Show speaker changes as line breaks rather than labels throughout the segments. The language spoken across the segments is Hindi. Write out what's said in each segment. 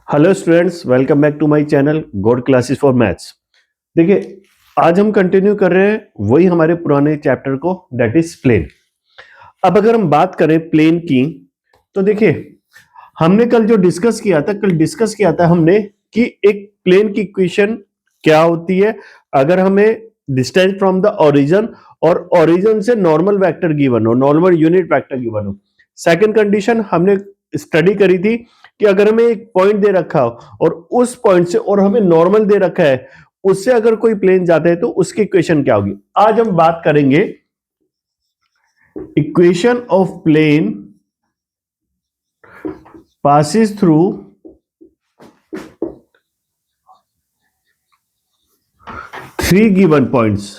Hello students, welcome back to my channel God classes for maths. देखिए, आज हम कंटिन्यू कर रहे हैं वही हमारे पुराने चैप्टर को, दैट इज प्लेन। अब अगर हम बात करें प्लेन की, तो देखिए हमने कल जो डिस्कस किया था, हमने कि एक प्लेन की इक्वेशन क्या होती है अगर हमें डिस्टेंस फ्रॉम द ओरिजिन और ओरिजिन से नॉर्मल वेक्टर गिवन हो, नॉर्मल यूनिट वेक्टर गिवन हो। सेकंड कंडीशन हमने स्टडी करी थी कि अगर हमें एक पॉइंट दे रखा हो और उस पॉइंट से और हमें नॉर्मल दे रखा है, उससे अगर कोई प्लेन जाता है तो उसकी इक्वेशन क्या होगी। आज हम बात करेंगे equation of plane passes through three given points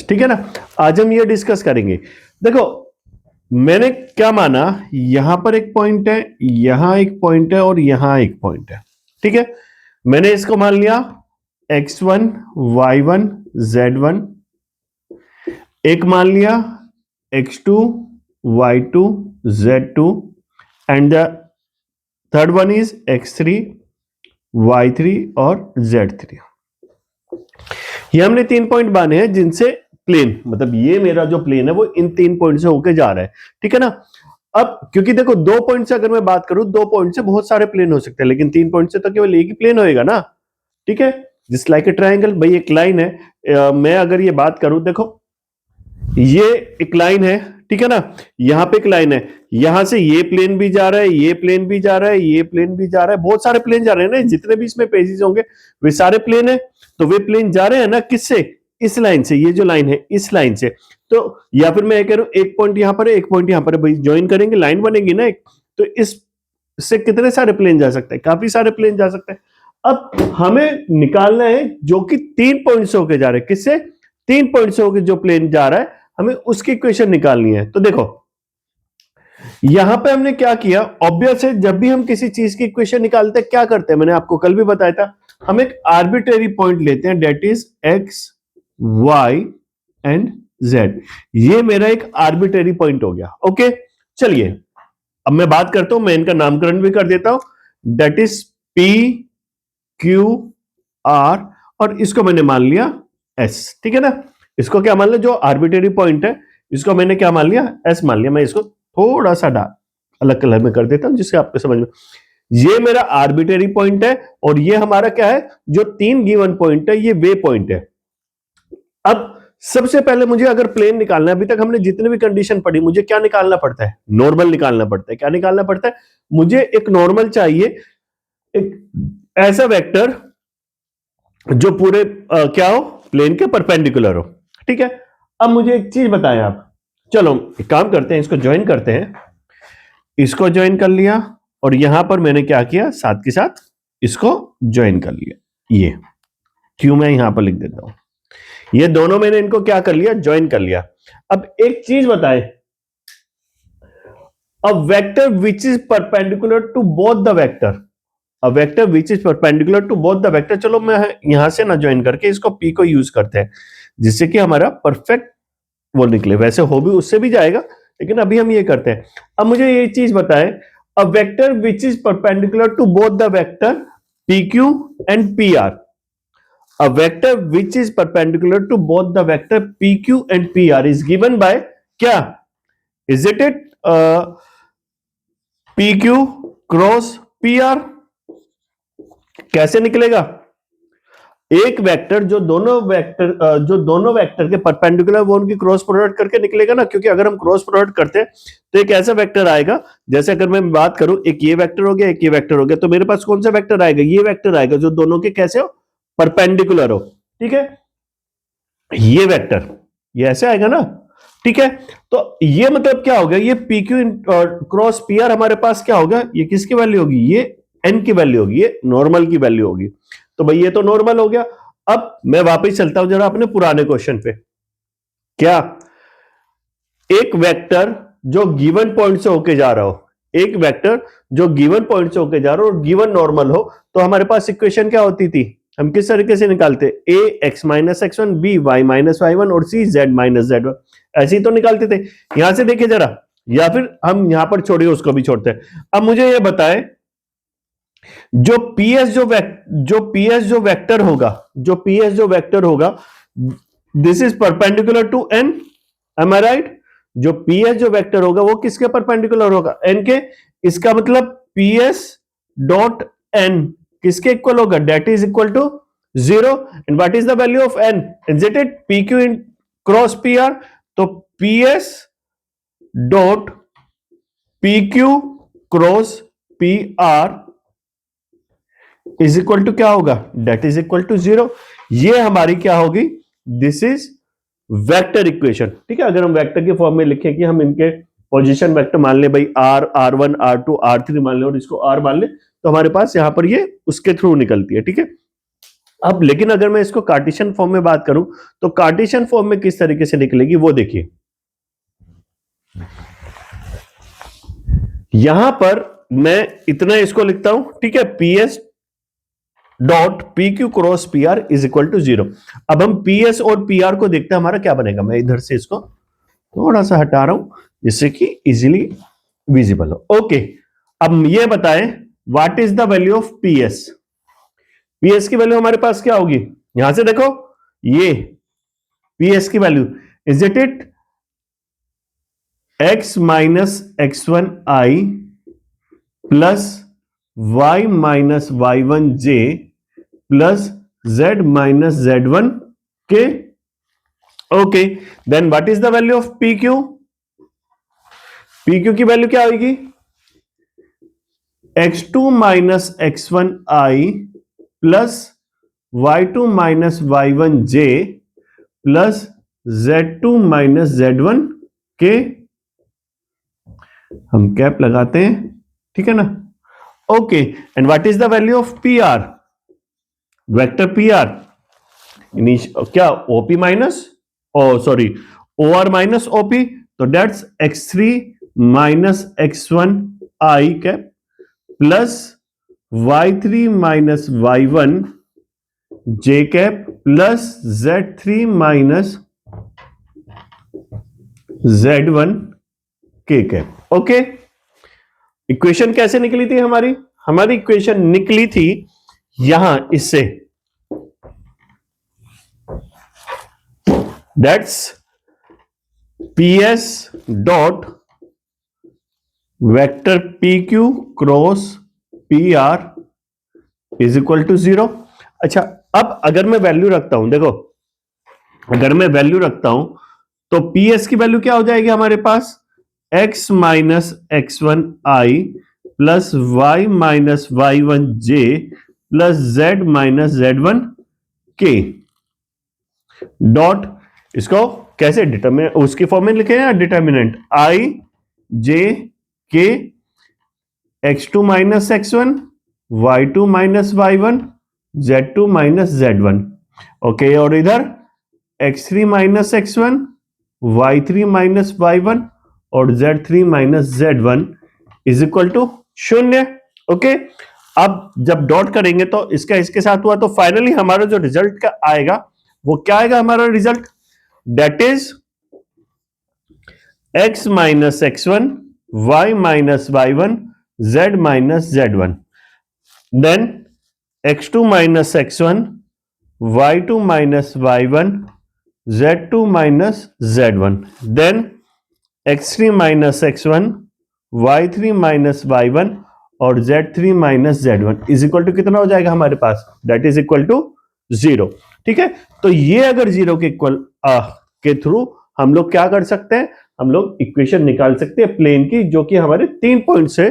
ठीक है ना। आज हम ये डिस्कस करेंगे। देखो, मैंने क्या माना, यहां पर एक पॉइंट है, यहां एक पॉइंट है और यहां एक पॉइंट है। ठीक है, मैंने इसको मान लिया x1 y1 z1, एक मान लिया x2 y2 z2 and the third one is x3 y3 और z3। ये हमने 3 पॉइंट माने हैं जिनसे प्लेन, मतलब ये मेरा जो प्लेन है वो इन 3 पॉइंट से होके जा रहा है। ठीक है ना। अब क्योंकि देखो 2 पॉइंट से अगर मैं बात करूं, 2 पॉइंट से बहुत सारे प्लेन हो सकते हैं, लेकिन 3 पॉइंट से तो केवल एक ही प्लेन होएगा ना। ठीक है, जस्ट लाइक ए ट्रायंगल। भाई एक लाइन है, मैं अगर ये बात करूं, देखो ये एक लाइन है, ठीक है ना। यहां पे एक लाइन है, यहां से ये प्लेन भी जा रहा है, ये प्लेन भी जा रहा है, ये प्लेन भी जा रहा है, बहुत सारे प्लेन जा रहे हैं ना। जितने भी इसमें पेजेस होंगे वे सारे प्लेन है, तो वे प्लेन जा रहे हैं ना किससे, इस लाइन से। ये जो लाइन है इस लाइन से, तो या फिर मैं कह रहा हूं एक पॉइंट यहां पर है, एक पॉइंट यहां पर है, भाई ज्वाइन करेंगे लाइन बनेगी ना एक। तो इससे कितने सारे प्लेन जा सकते हैं, काफी सारे प्लेन जा सकते हैं। अब हमें निकालना है जो कि 3 पॉइंट से होके जा रहे हैं, किससे, 3 पॉइंट से होके जो प्लेन जा रहा है, हमें उसकी इक्वेशन निकालनी है। तो देखो यहां पे हमने क्या किया, ऑब्वियस है जब भी हम किसी चीज की इक्वेशन निकालते हैं क्या करते हैं, मैंने आपको कल भी बताया था, हम एक आर्बिट्रेरी पॉइंट लेते हैं, that is x y and z. ये मेरा एक आर्बिट्रेरी पॉइंट हो गया। ओके, चलिए अब मैं बात करता हूं, मैं इनका नामकरण भी कर देता हूं, that is P Q R, और इसको मैंने मान लिया एस। ठीक है ना, इसको क्या मान लिया, जो आर्बिट्रेरी पॉइंट है इसको मैंने क्या मान लिया, एस मान लिया। मैं इसको थोड़ा सा अलग कलर में कर देता हूं जिससे आपको समझ में। ये मेरा आर्बिट्रेरी पॉइंट है और ये हमारा क्या है, जो 3 गिवन पॉइंट है, ये वे पॉइंट है। अब सबसे पहले मुझे अगर प्लेन निकालना है, अभी तक हमने जितने भी कंडीशन पढ़ी, मुझे क्या निकालना पड़ता है, नॉर्मल निकालना पड़ता है। क्या निकालना पड़ता है, मुझे एक नॉर्मल चाहिए, एक ऐसा वेक्टर जो पूरे क्या हो, प्लेन के परपेंडिकुलर हो। ठीक है, अब मुझे एक चीज बताएं आप, चलो एक काम करते हैं, इसको ज्वाइन करते हैं। इसको ज्वाइन कर लिया और यहां पर मैंने क्या किया, साथ के साथ इसको ज्वाइन कर लिया। ये क्यों, मैं यहां पर लिख देता हूं, ये दोनों मैंने इनको क्या कर लिया, ज्वाइन कर लिया। अब एक चीज बताएं, a vector which is perpendicular to both the vector, a vector which is perpendicular to both the vector. चलो मैं यहां से ना ज्वाइन करके इसको पी को यूज करते हैं, जिससे कि हमारा परफेक्ट वो निकले। वैसे हो भी उससे भी जाएगा, लेकिन अभी हम ये करते हैं। अब मुझे ये चीज बताएं, a vector which is perpendicular to both the vector P Q and P R, a vector which is perpendicular to both the vector P Q and P R is given by क्या, is it P Q cross P R. कैसे निकलेगा, एक वेक्टर जो दोनों वेक्टर के परपेंडिकुलर वो उनकी क्रॉस प्रोडक्ट करके निकलेगा ना। क्योंकि अगर हम क्रॉस प्रोडक्ट करते हैं तो एक ऐसा वेक्टर आएगा, जैसे अगर मैं बात करूं, एक ये वेक्टर हो गया, एक ये वेक्टर हो गया, तो मेरे पास कौन सा वेक्टर आएगा, ये वेक्टर आएगा जो दोनों के कैसे हो, परपेंडिकुलर हो। ठीक है, ये वेक्टर ये ऐसे आएगा ना। ठीक है, तो ये मतलब क्या हो गया, ये P Q cross P are हमारे पास क्या होगा, ये किसकी वैल्यू होगी, ये एन की वैल्यू होगी, ये नॉर्मल की वैल्यू होगी। तो भाई ये तो नॉर्मल हो गया। अब मैं वापस चलता हूं जरा अपने पुराने क्वेश्चन पे। क्या, एक वेक्टर जो गिवन पॉइंट से होके जा रहा हो, एक वेक्टर जो गिवन पॉइंट से होके जा रहा हो और गिवन नॉर्मल हो, तो हमारे पास इक्वेशन क्या होती थी, हम किस तरीके से निकालते, A X minus x1, B Y minus y1 और सी जेड माइनस z1, ऐसे ही तो निकालते थे। यहां से देखिए जरा, या फिर हम यहां पर छोड़िए, उसको भी छोड़ते हैं। अब मुझे ये बताएं, जो पीएस जो वेक्टर होगा, this is perpendicular to N, am I right? जो पीएस जो वेक्टर होगा वो किसके परपेंडिकुलर होगा? एन के। इसका मतलब पीएस डॉट एन किसके इक्वल होगा? That is equal to 0। And what is the value of N? Is it P Q in cross P R? तो PS dot P Q cross P R is equal to क्या होगा? That is equal to 0। ये हमारी क्या होगी? This is vector equation. ठीक है, अगर हम वेक्टर के फॉर्म में लिखें कि हम इनके पोजीशन वेक्टर मान ले भाई, R1 R2 R3 मान ले और इसको R मान ले, तो हमारे पास यहां पर ये उसके थ्रू निकलती है। ठीक है, अब लेकिन अगर मैं इसको कार्टेशियन फॉर्म में बात करूं तो कार्टेशियन फॉर्म में किस तरीके से निकलेगी वो देखिए। यहां पर मैं इतना इसको लिखता हूं, ठीक है, PS dot P Q cross P R is equal to 0। अब हम पीएस और पी आर को देखते हैं हमारा क्या बनेगा। मैं इधर से इसको थोड़ा सा हटा रहा हूं जिससे कि इजीली विजिबल हो। ओके, अब ये बताएं what is the value of PS? PS की वैल्यू हमारे पास क्या होगी? यहां से देखो, ये पीएस की value is it X minus X one I plus y minus Y one J plus z minus Z one K. Okay, then what is the value of P Q? P Q की वैल्यू क्या होगी? x2 minus X one I plus y2 minus Y one J plus z2 minus Z one K. हम कैप लगाते हैं, ठीक है ना? Okay, and what is the value of P R? Vector P R क्या? OP minus sorry O R minus OP, तो that's x3 minus X one I cap plus y3 minus Y one J cap plus z3 minus z1 K cap. Okay, equation कैसे निकली थी हमारी? हमारी इक्वेशन निकली थी यहां इससे, that's PS dot vector P Q cross P R is equal to 0। अच्छा, अब अगर मैं वैल्यू रखता हूं, देखो अगर मैं वैल्यू रखता हूं तो पीएस की वैल्यू क्या हो जाएगी हमारे पास? x minus X one I plus Y minus Y one J plus Z minus Z one K dot, इसको कैसे डिटरमिनेंट उसकी फॉर्म में लिखे हैं, determinant I J K X two minus X one Y two minus Y one Z two minus Z one. Okay, और इधर X three minus X one Y three minus Y one और Z three minus Z one is equal to 0। Okay, अब जब डॉट करेंगे तो इसका इसके साथ हुआ, तो फाइनली हमारा जो रिजल्ट का आएगा वो क्या आएगा? हमारा result that is x minus X one Y minus Y one Z minus Z one, then x2 minus X one Y two minus Y one z2 minus Z one, then x3 minus X one Y three minus Y one और z3 minus Z one is equal to कितना हो जाएगा हमारे पास? That is equal to 0। ठीक है, तो ये अगर 0 के इक्वल के थ्रू हम लोग क्या कर सकते हैं? हम लोग इक्वेशन निकाल सकते हैं प्लेन की, जो कि हमारे 3 पॉइंट से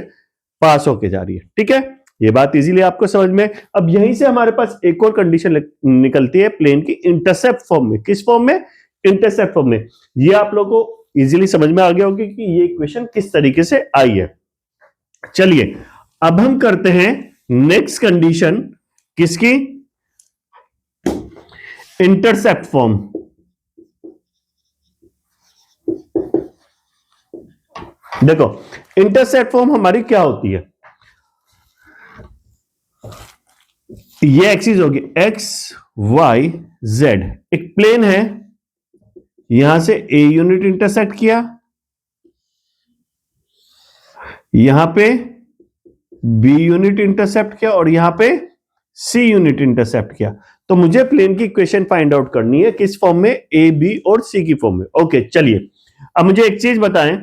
पास होके जा रही है। ठीक है, ये बात इजीली आपको समझ में। अब यहीं से हमारे पास एक और कंडीशन निकलती है प्लेन की इंटरसेप्ट फॉर्म में। किस फॉर्म में? इंटरसेप्ट फॉर्म में। ये आप लोगों को इजीली समझ में आ गया होगी कि ये इक्वेशन किस तरीके से आई है। चलिए अब हम करते हैं नेक्स्ट कंडीशन, किसकी? Intercept form. देखो इंटरसेप्ट फॉर्म हमारी क्या होती है? ये एक्सिस होगी एक्स वाई जेड, एक प्लेन है, यहां से ए यूनिट इंटरसेक्ट किया, यहां पे बी यूनिट इंटरसेप्ट किया और यहां पे सी यूनिट इंटरसेप्ट किया। तो मुझे प्लेन की इक्वेशन फाइंड आउट करनी है, किस फॉर्म में, ए बी और सी की फॉर्म में। ओके चलिए, अब मुझे एक चीज बताएं,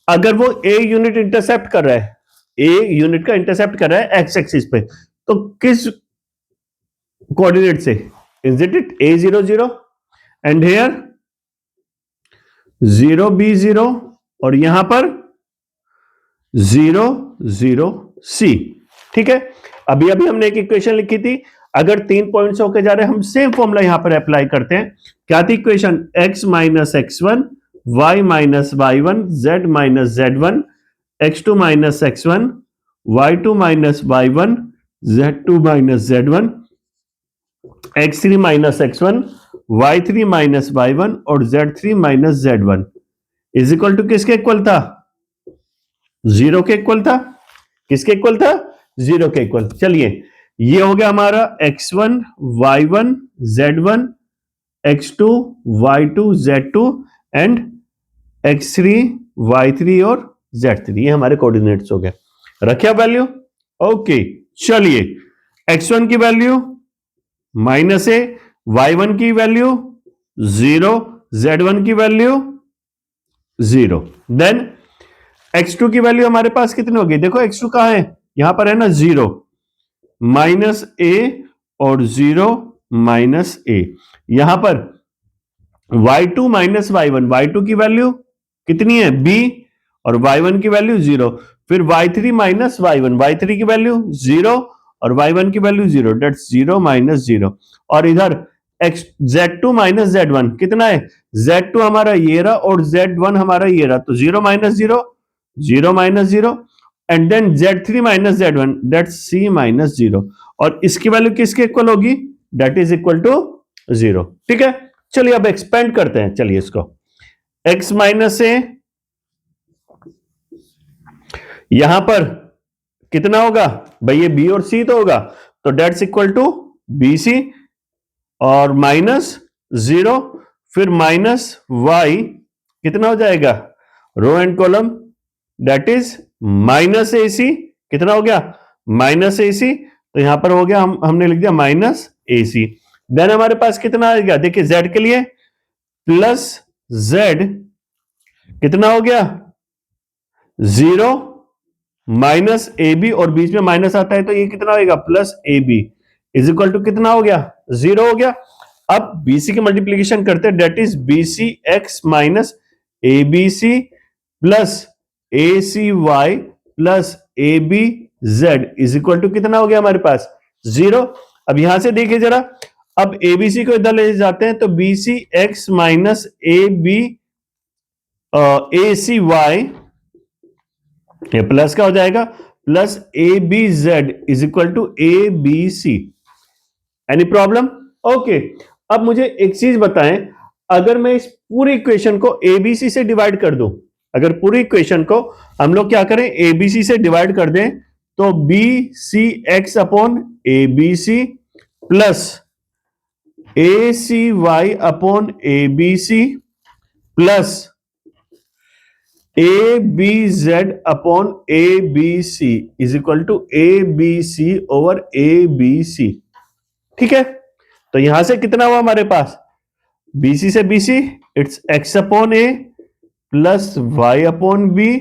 अगर वो ए यूनिट इंटरसेप्ट कर रहा है, ए यूनिट का इंटरसेप्ट कर रहा है एक्स एक्सिस पे, तो किस कोऑर्डिनेट से, is it A00 and here 0 B0 और यहां पर 0 0 C। ठीक है, अभी अभी हमने एक इक्वेशन लिखी थी, अगर 3 पॉइंट्स होके जा रहे हैं, हम सेम फॉर्मूला यहां पर अप्लाई करते हैं। क्या थी equation, x minus x1 y minus y1 z minus z1 x2 minus x1 y2 minus y1 z2 minus z1 x3 minus x1 y3 minus y1 और z3 minus z1 is equal to किसके इक्वल था, 0 के इक्वल था। किसके इक्वल था, 0 के इक्वल। चलिए, ये हो गया हमारा x1 y1 z1 x2 y2 z2 and x3 y3 और z3, ये हमारे कोऑर्डिनेट्स हो गए। रखिए वैल्यू। ओके चलिए, x1 की वैल्यू माइनस ए, y1 की वैल्यू 0, z1 की वैल्यू 0। देन x2 की वैल्यू हमारे पास कितनी होगी, देखो x2 कहां है, यहां पर है ना 0, माइनस ए और 0 माइनस ए। यहां पर y2 माइनस y1, y2 की वैल्यू कितनी है b और y1 की वैल्यू 0, फिर y3 माइनस y1, y3 की वैल्यू 0 और y1 की वैल्यू 0, डेट्स 0 माइनस 0। और इधर z2 माइनस z1 कितना है, z2 हमारा ये रहा और z1 हमारा ये रहा, तो 0 minus 0, 0 minus 0 and then z3 minus z1, that's c minus 0, और इसकी वैल्यू किसके इक्वल होगी, डेट इज इक्वल टू 0। ठीक है, चलिए अब एक्सपेंड करते हैं। चलिए इसको x माइनस ए, यहां पर कितना होगा भाई, ये b और c तो होगा, तो that's equal to B C और माइनस 0, फिर माइनस y कितना हो जाएगा, row and column, that is minus A C, कितना हो गया, माइनस ए सी, तो यहां पर हो गया, हमने लिख दिया माइनस ए सी। देन हमारे पास कितना आएगा, देखिए z के लिए प्लस z कितना हो गया 0 माइनस ए बी, और बीच में माइनस आता है तो ये कितना होगा, plus a b is equal to कितना हो गया, 0 हो गया। अब बीसी की मल्टीप्लीकेशन करते हैं, that is b c x minus a b c plus a c y plus a b z is equal to कितना हो गया हमारे पास, 0। अब यहां से देखिए जरा, अब एबीसी को इधर ले जाते हैं, तो b c x minus a b a c y, ये प्लस का हो जाएगा, plus a b z is equal to a b c. Any problem? Okay, अब मुझे एक चीज बताएं, अगर मैं इस पूरी इक्वेशन को एबीसी से डिवाइड कर दूं, अगर पूरी इक्वेशन को हम लोग क्या करें, एबीसी से डिवाइड कर दें, तो b c x upon a b c plus a c y upon a b c plus a b z upon a b c is equal to a b c over a b c. ठीक है, तो यहां से कितना हुआ हमारे पास, बीसी से b c, it's x upon a plus y upon b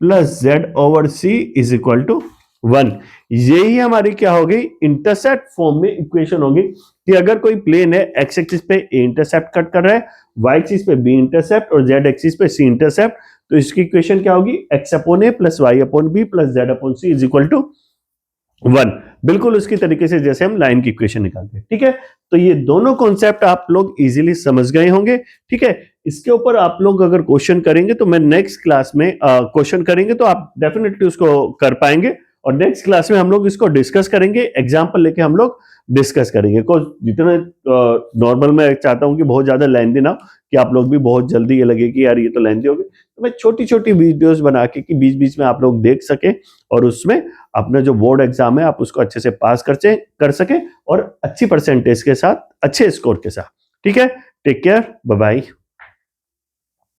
plus z over c is equal to 1। यही हमारी क्या होगी, इंटरसेप्ट फॉर्म में इक्वेशन होगी, कि अगर कोई प्लेन है एक्स एक्सिस पे ए इंटरसेप्ट कट कर रहा है, वाई एक्सिस पे बी इंटरसेप्ट और जेड एक्सिस पे सी इंटरसेप्ट, तो इसकी इक्वेशन क्या होगी, x upon a plus y upon b plus z upon c is equal to 1। बिल्कुल उसकी तरीके से जैसे हम लाइन की इक्वेशन निकालते हैं। ठीक है, तो ये दोनों कॉन्सेप्ट आप लोग इजीली समझ गए होंगे। ठीक है, इसके ऊपर आप लोग अगर क्वेश्चन करेंगे तो मैं नेक्स्ट क्लास में क्वेश्चन करेंगे तो आप डेफिनेटली उसको कर पाएंगे, और नेक्स्ट क्लास में हम लोग इसको डिस्कस करेंगे, एग्जाम्पल लेके हम लोग डिस्कस करेंगे। जितना नॉर्मल मैं चाहता हूं कि बहुत ज्यादा लेंथी ना हो, कि आप लोग भी बहुत जल्दी ये लगे कि यार ये तो लेंथी होगी, तो मैं छोटी छोटी वीडियोस बना के कि बीच बीच में आप लोग देख सके, और उसमें अपना जो बोर्ड एग्जाम है आप उसको अच्छे से पास कर सके, और अच्छी परसेंटेज के साथ, अच्छे स्कोर के साथ। ठीक है, टेक केयर, बाय बाय।